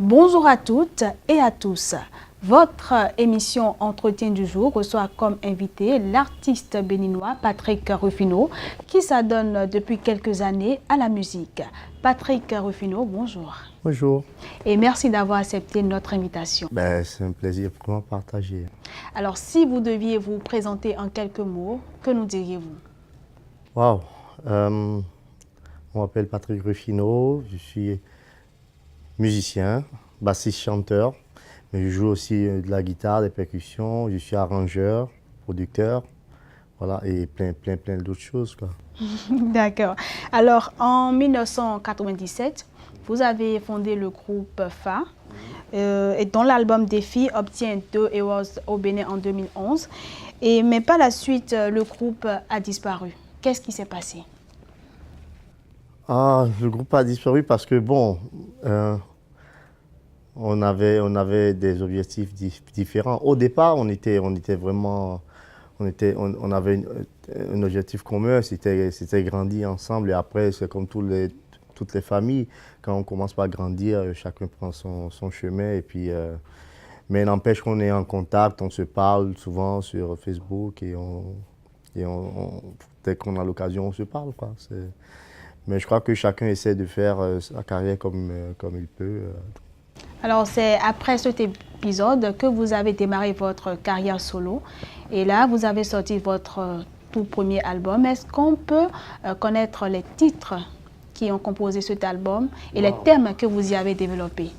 Bonjour à toutes et à tous. Votre émission Entretien du jour reçoit comme invité l'artiste béninois Patrick Rufino qui s'adonne depuis quelques années à la musique. Patrick Rufino, bonjour. Bonjour. Et merci d'avoir accepté notre invitation. C'est un plaisir pour moi de partager. Alors, si vous deviez vous présenter en quelques mots, que nous diriez-vous? Waouh. On m'appelle Patrick Rufino, je suis musicien, bassiste, chanteur, mais je joue aussi de la guitare, des percussions, je suis arrangeur, producteur, voilà, et plein d'autres choses, quoi. D'accord. Alors, en 1997, vous avez fondé le groupe FA, et dont l'album Défi obtient 2 awards au Bénin en 2011. Mais par la suite, le groupe a disparu. Qu'est-ce qui s'est passé? Le groupe a disparu parce que, bon, on avait des objectifs différents. Au départ, on avait un objectif commun, c'était grandir ensemble. Et après, c'est comme toutes les familles, quand on commence par grandir, chacun prend son chemin. Et puis, mais n'empêche qu'on est en contact, on se parle souvent sur Facebook et dès qu'on a l'occasion, on se parle, quoi. Mais je crois que chacun essaie de faire sa carrière comme il peut. Alors, c'est après cet épisode que vous avez démarré votre carrière solo. Et là, vous avez sorti votre tout premier album. Est-ce qu'on peut connaître les titres qui ont composé cet album et les thèmes que vous y avez développés?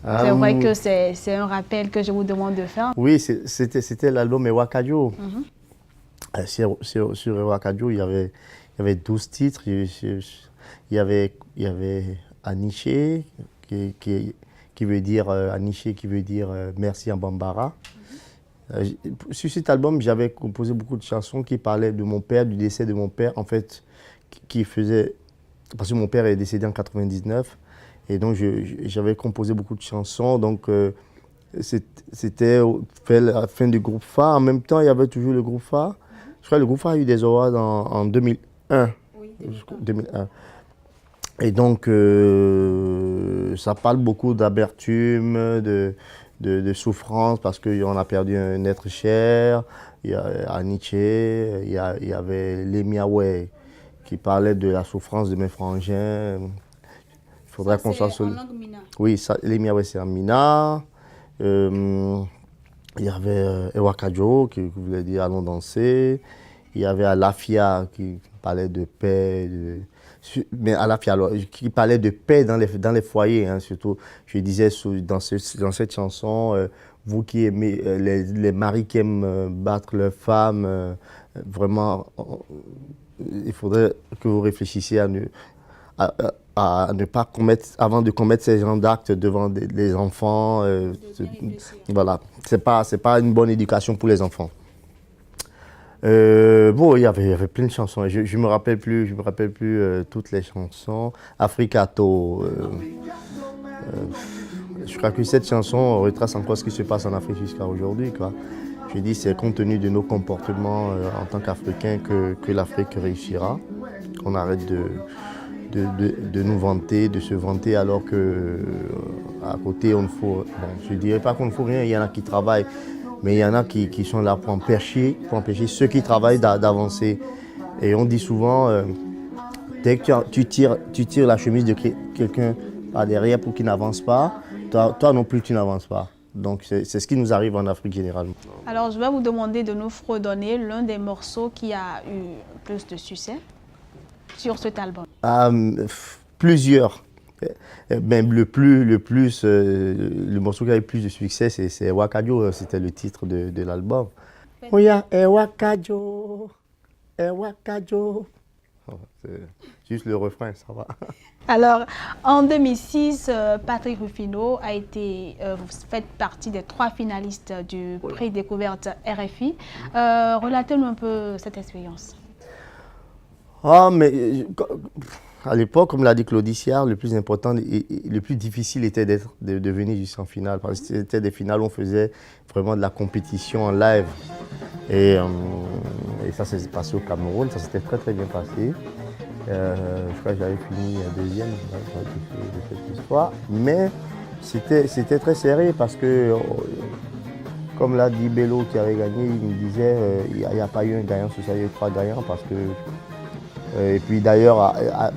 C'est vrai que c'est un rappel que je vous demande de faire. Oui, c'était l'album Ewakadio. Sur Ewakadio, il y avait 12 titres. Il y avait Aniché, qui veut dire Aniché, qui veut dire merci en bambara. Sur cet album, j'avais composé beaucoup de chansons qui parlaient de mon père, du décès de mon père, en fait, parce que mon père est décédé en 99, et donc j'avais composé beaucoup de chansons, donc c'était la fin du groupe FA. En même temps, il y avait toujours le groupe FA. Je crois que le groupe FA a eu des awards en 2001. Oui, 2001. Et donc, ça parle beaucoup d'amertume, de souffrance, parce qu'on a perdu un être cher. Il y a Aniché, il y avait Lemiawe, qui parlait de la souffrance de mes frangins. Il faudrait qu'on soit sur... Oui, Lemiawe, c'est en Mina. Il y avait Ewakadio, qui voulait dire allons danser. Il y avait Alafia, qui parlait de paix. Mais Alafia, qui parlait de paix dans les foyers, hein, surtout. Je disais dans cette chanson, vous qui aimez, les maris qui aiment battre leurs femmes, vraiment, il faudrait que vous réfléchissiez à ne pas commettre, avant de commettre ces genres d'actes devant les enfants. Voilà, c'est pas une bonne éducation pour les enfants. Bon, il y avait plein de chansons. Je me rappelle plus toutes les chansons. Africato. Je crois que cette chanson retrace encore ce qui se passe en Afrique jusqu'à aujourd'hui, quoi. Je dis, c'est compte tenu de nos comportements en tant qu'Africains que l'Afrique réussira. Qu'on arrête de nous vanter, de se vanter alors que à côté on ne faut. Bon, je dirais pas qu'on ne faut rien. Il y en a qui travaillent. Mais il y en a qui sont là pour empêcher ceux qui travaillent d'avancer. Et on dit souvent, dès que tu tires la chemise de quelqu'un par derrière pour qu'il n'avance pas, toi non plus tu n'avances pas. Donc c'est ce qui nous arrive en Afrique généralement. Alors je vais vous demander de nous fredonner l'un des morceaux qui a eu plus de succès sur cet album. Plusieurs. Ben, le morceau qui a eu plus de succès, c'est Ewakadio, c'était le titre de l'album. Oya, Ewakadio, Ewakadio. C'est juste le refrain, ça va. Alors, en 2006, Patrick Rufino vous faites partie des 3 finalistes du prix découverte RFI. Relatez-nous un peu cette expérience. Mais à l'époque, comme l'a dit Claudie Siard, le plus important et le plus difficile était de venir jusqu'en finale. Parce que c'était des finales où on faisait vraiment de la compétition en live. Et ça s'est passé au Cameroun, ça s'était très bien passé. Je crois que j'avais fini deuxième de cette histoire. Mais C'était très serré parce que, comme l'a dit Bello qui avait gagné, il me disait il n'y a pas eu un gagnant sur ça, il y a eu 3 gagnants parce que. Et puis d'ailleurs,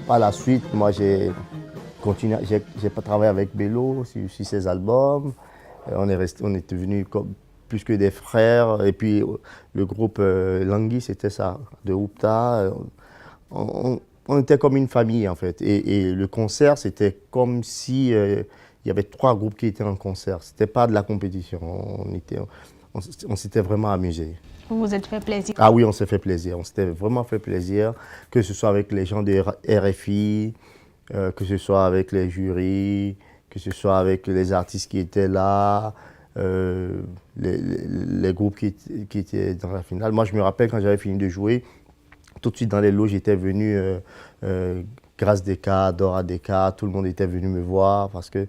par la suite, moi j'ai continué, j'ai pas travaillé avec Bello sur ses albums. On est devenus comme plus que des frères. Et puis le groupe Langui, c'était ça, de Oupta. On était comme une famille en fait. Et le concert, c'était comme si il y avait 3 groupes qui étaient en concert. C'était pas de la compétition. On s'était vraiment amusés. Vous vous êtes fait plaisir? Ah oui, on s'est fait plaisir. On s'était vraiment fait plaisir, que ce soit avec les gens de RFI, que ce soit avec les jurys, que ce soit avec les artistes qui étaient là, les groupes qui étaient dans la finale. Moi, je me rappelle quand j'avais fini de jouer, tout de suite dans les loges, j'étais venu, Grâce Deka, Dora Deka, tout le monde était venu me voir parce que,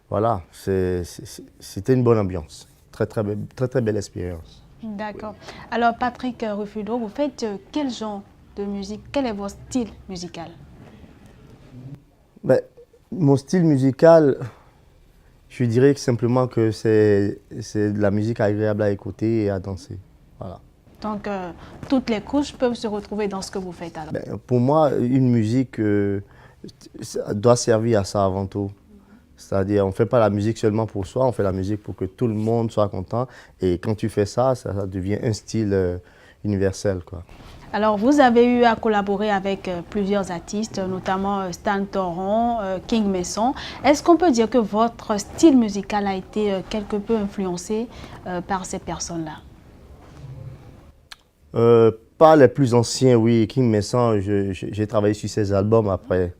voilà, c'était une bonne ambiance. Très, très, très, très belle expérience. D'accord. Alors, Patrick Rufino, vous faites quel genre de musique? Quel est votre style musical? Ben, mon style musical, je dirais que simplement que c'est de la musique agréable à écouter et à danser. Voilà. Donc, toutes les couches peuvent se retrouver dans ce que vous faites alors? Ben, pour moi, une musique doit servir à ça avant tout. C'est-à-dire, on ne fait pas la musique seulement pour soi, on fait la musique pour que tout le monde soit content. Et quand tu fais ça, ça devient un style universel, quoi. Alors, vous avez eu à collaborer avec plusieurs artistes, notamment Stan Toron, King Messon. Est-ce qu'on peut dire que votre style musical a été quelque peu influencé par ces personnes-là? Pas les plus anciens, oui. King Messon, j'ai travaillé sur ses albums après.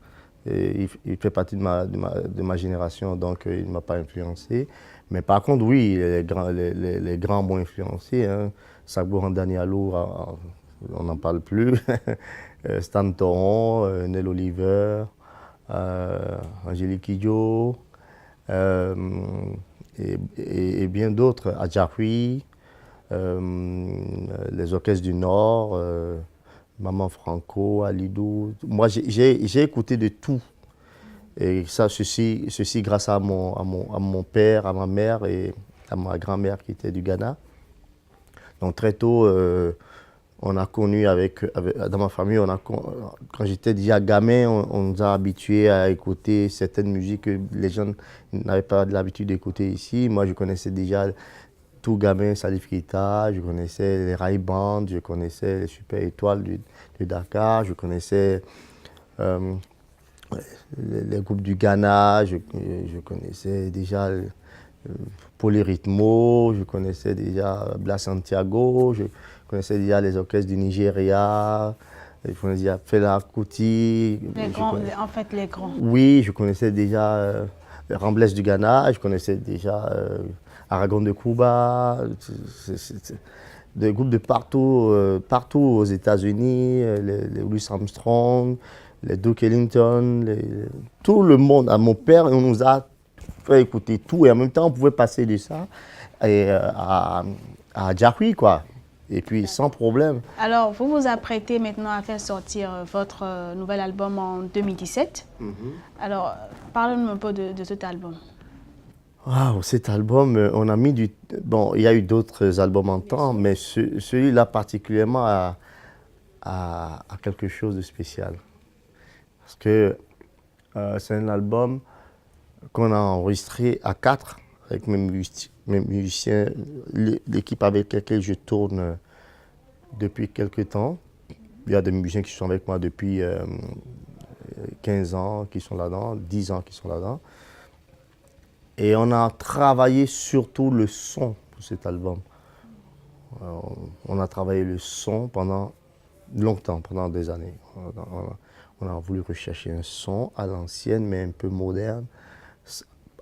Et il fait partie de ma génération, donc il ne m'a pas influencé. Mais par contre, oui, les grands m'ont influencé. Hein. Sagbo Randanialo, on n'en parle plus. Stan Toron, Nel Oliver, Angélique Kidjo, et bien d'autres, Adjahoui, les orchestres du Nord, Maman Franco, Alidou. Moi, j'ai écouté de tout. Et ça, ceci grâce à mon père, à ma mère et à ma grand-mère qui était du Ghana. Donc très tôt, on a connu dans ma famille, quand j'étais déjà gamin, on nous a habitués à écouter certaines musiques que les gens n'avaient pas l'habitude d'écouter ici. Moi, je connaissais déjà tout gamin, Salif Keita, je connaissais les Rai Band, je connaissais les Super Étoiles de Dakar, je connaissais les groupes du Ghana, je connaissais déjà Polyrythmo, je connaissais déjà Blas Santiago, je connaissais déjà les orchestres du Nigeria, je connaissais déjà Fela Kuti. En fait, les grands. Oui, je connaissais déjà Ramblès du Ghana, je connaissais déjà Aragon de Cuba, des groupes de partout, partout aux États-Unis, les Louis Armstrong, les Duke Ellington, tout le monde. À mon père, on nous a fait écouter tout et en même temps, on pouvait passer de ça à Adjahoui, quoi. Et puis sans problème. Alors, vous vous apprêtez maintenant à faire sortir votre nouvel album en 2017. Alors, parlez-nous un peu de cet album. Wow, cet album, on a mis du... Bon, il y a eu d'autres albums en temps, mais celui-là particulièrement a quelque chose de spécial. Parce que c'est un album qu'on a enregistré à 4 avec mes musiciens, l'équipe avec laquelle je tourne depuis quelques temps. Il y a des musiciens qui sont avec moi depuis 15 ans qui sont là-dedans, 10 ans qui sont là-dedans. Et on a travaillé surtout le son pour cet album. On a travaillé le son pendant longtemps, pendant des années. On a voulu rechercher un son à l'ancienne, mais un peu moderne,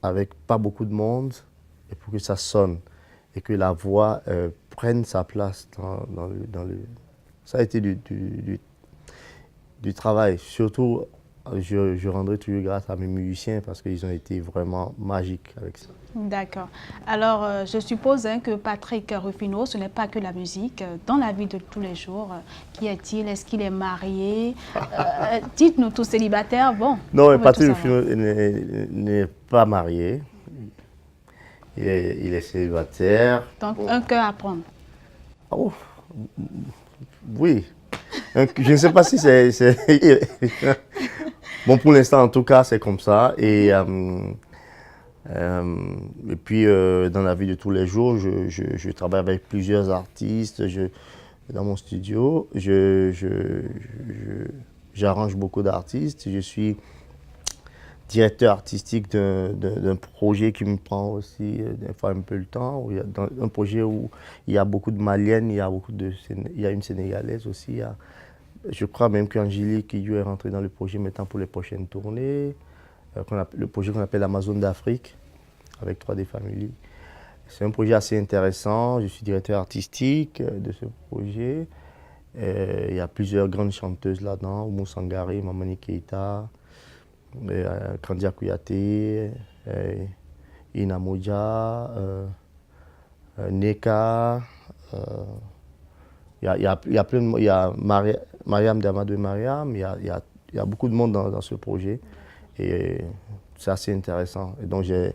avec pas beaucoup de monde, et pour que ça sonne, et que la voix prenne sa place dans le... Ça a été du travail, surtout... Je rendrai toujours grâce à mes musiciens parce qu'ils ont été vraiment magiques avec ça. D'accord. Alors, je suppose que Patrick Rufino, ce n'est pas que la musique. Dans la vie de tous les jours, qui est-il? Est-ce qu'il est marié? Dites-nous tous célibataires. Bon. Non, Patrick Rufino n'est pas marié. il est célibataire. Donc, un cœur à prendre. Oh, oui. Je ne sais pas si c'est... Bon, pour l'instant, en tout cas, c'est comme ça. Et puis, dans la vie de tous les jours, je travaille avec plusieurs artistes. Dans mon studio, j'arrange beaucoup d'artistes. Je suis directeur artistique d'un projet qui me prend aussi des fois un peu le temps. Un projet où il y a beaucoup de Maliennes, il y a une Sénégalaise aussi. Je crois même qu'Angélique est rentrée dans le projet maintenant pour les prochaines tournées. Le projet qu'on appelle Amazon d'Afrique, avec 3D Family. C'est un projet assez intéressant. Je suis directeur artistique de ce projet. Il y a plusieurs grandes chanteuses là-dedans, Oumou Sangaré, Mamani Keita, Kandia Kouyaté, Ina Moja, Neka. Il y a plein de, il y a Mariam Damadou et Mariam. Il y a beaucoup de monde dans ce projet. Et c'est assez intéressant. Et donc j'ai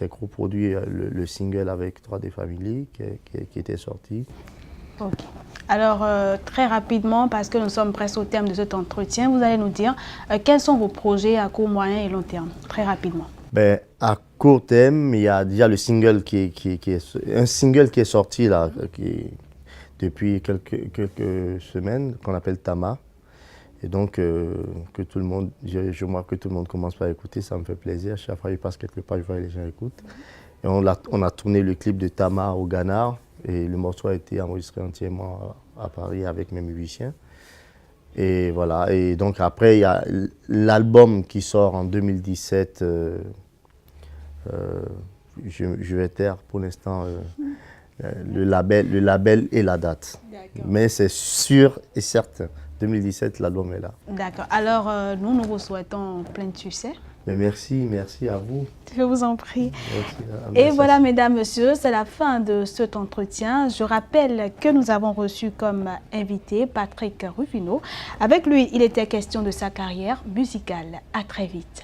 coproduit le single avec 3D Family qui était sorti. Ok. Alors, très rapidement, parce que nous sommes presque au terme de cet entretien, vous allez nous dire quels sont vos projets à court, moyen et long terme, très rapidement. Ben, à court terme, il y a déjà le single un single qui est sorti là, depuis quelques semaines, qu'on appelle Tama. Et donc, que tout le monde, je vois que tout le monde commence par écouter, ça me fait plaisir. Chaque fois qu'il passe quelque part, je vois que les gens écoutent. Et on a tourné le clip de Tama au Ghana. Et le morceau a été enregistré entièrement à Paris avec mes musiciens. Et voilà. Et donc après, il y a l'album qui sort en 2017. Je vais taire pour l'instant le label et la date. Mais c'est sûr et certain. 2017, l'album est là. D'accord. Alors, nous vous souhaitons plein de succès. Mais merci à vous. Je vous en prie. Merci. Et voilà, mesdames, messieurs, c'est la fin de cet entretien. Je rappelle que nous avons reçu comme invité Patrick Rufino. Avec lui, il était question de sa carrière musicale. À très vite.